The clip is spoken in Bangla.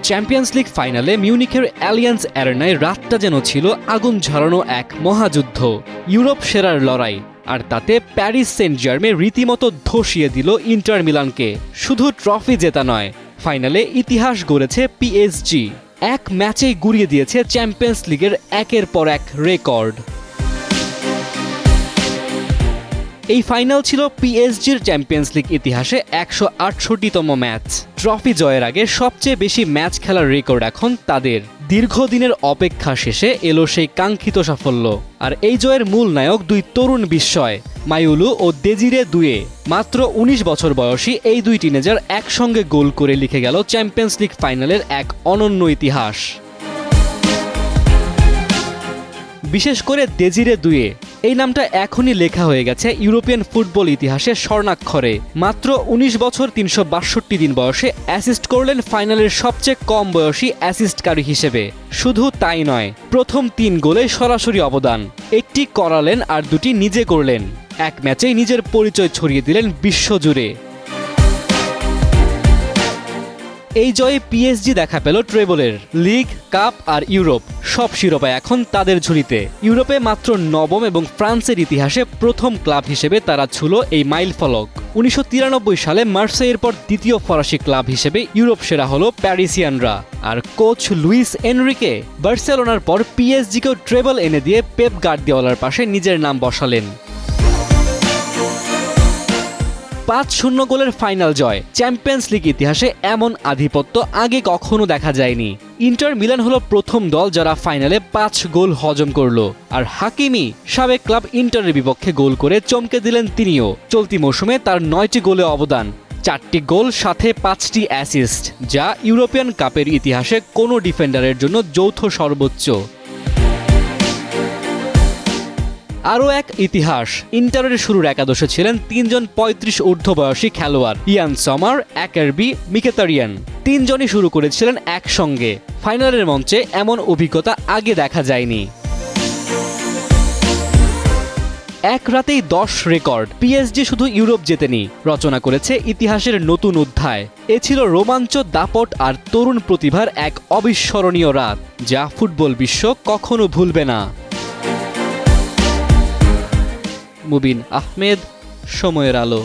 চ্যাম্পিয়ন্স লিগ ফাইনালে মিউনিখের অ্যালিয়ান্স অ্যারেনায় রাতটা যেন ছিল আগুন ঝরানো এক মহাযুদ্ধ, ইউরোপ সেরার লড়াই। আর তাতে প্যারিস সেন্ট জার্মে রীতিমতো ধসিয়ে দিল ইন্টার মিলানকে। শুধু ট্রফি জেতা নয়, ফাইনালে ইতিহাস গড়েছে পিএসজি। এক ম্যাচেই গুড়িয়ে দিয়েছে চ্যাম্পিয়ন্স লিগের একের পর এক রেকর্ড। এই ফাইনাল ছিল পিএসজির চ্যাম্পিয়ন্স লিগ ইতিহাসে 168তম ম্যাচ। ট্রফি জয়ের আগে সবচেয়ে বেশি ম্যাচ খেলার রেকর্ড এখন তাদের। দীর্ঘদিনের অপেক্ষা শেষে এলো সেই কাঙ্ক্ষিত সাফল্য। আর এই জয়ের মূল নায়ক দুই তরুণ বিস্ময়, মাইউলু ও দেজিরে দুয়ে। মাত্র ১৯ বছর বয়সী এই দুই টিনেজার একসঙ্গে গোল করে লিখে গেল চ্যাম্পিয়ন্স লিগ ফাইনালের এক অনন্য ইতিহাস। বিশেষ করে দেজিরে দুয়ে, এই নামটা এখনই লেখা হয়ে গেছে ইউরোপিয়ান ফুটবল ইতিহাসে স্বর্ণাক্ষরে। মাত্র ১৯ বছর ৩৬২ দিন বয়সে অ্যাসিস্ট করলেন ফাইনালের সবচেয়ে কম বয়সী অ্যাসিস্টকারী হিসেবে। শুধু তাই নয়, প্রথম ৩ গোলে সরাসরি অবদান। একটি করালেন আর দুটি নিজে করলেন। এক ম্যাচেই নিজের পরিচয় ছড়িয়ে দিলেন বিশ্বজুড়ে। এই জয়ে পিএসজি দেখা পেল ট্রেবলের। লিগ, কাপ আর ইউরোপ সব শিরোপা এখন তাদের ঝুলিতে। ইউরোপে মাত্র নবম এবং ফ্রান্সের ইতিহাসে প্রথম ক্লাব হিসেবে তারা ছুঁল এই মাইলফলক। ১৯৯৩ সালে মার্সেইয়ের পর দ্বিতীয় ফরাসি ক্লাব হিসেবে ইউরোপ সেরা হলো প্যারিসিয়ানরা। আর কোচ লুইস এনরিকে বার্সেলোনার পর পিএসজিকেও ট্রেবল এনে দিয়ে পেপ গার্দিওলার পাশে নিজের নাম বসালেন। ৫-০ গোলের ফাইনাল জয়। চ্যাম্পিয়ন্স লিগ ইতিহাসে এমন আধিপত্য আগে কখনো দেখা যায়নি। ইন্টার মিলান হলো প্রথম দল যারা ফাইনালে ৫ গোল হজম করল। আর হাকিমি সাবেক ক্লাব ইন্টারের বিপক্ষে গোল করে চমকে দিলেন তিনিও। চলতি মৌসুমে তার ৯টি গোলে অবদান, ৪টি গোল সাথে ৫টি অ্যাসিস্ট, যা ইউরোপিয়ান কাপের ইতিহাসে কোনো ডিফেন্ডারের জন্য যৌথ সর্বোচ্চ। আরও এক ইতিহাস, ইন্টারের শুরুর একাদশে ছিলেন ৩ জন ৩৫ ঊর্ধ্ব বয়সী খেলোয়াড়, ইয়ান সমার, অ্যাকারবি, মিকেতারিয়ান। ৩ জনই শুরু করেছিলেন একসঙ্গে। ফাইনালের মঞ্চে এমন অভিজ্ঞতা আগে দেখা যায়নি। এক রাতেই ১০ রেকর্ড। পিএসজি শুধু ইউরোপ জেতেনি, রচনা করেছে ইতিহাসের নতুন অধ্যায়। এ ছিল রোমাঞ্চ, দাপট আর তরুণ প্রতিভার এক অবিস্মরণীয় রাত, যা ফুটবল বিশ্ব কখনো ভুলবে না। মুবিন আহমেদ, সময়ের আলো।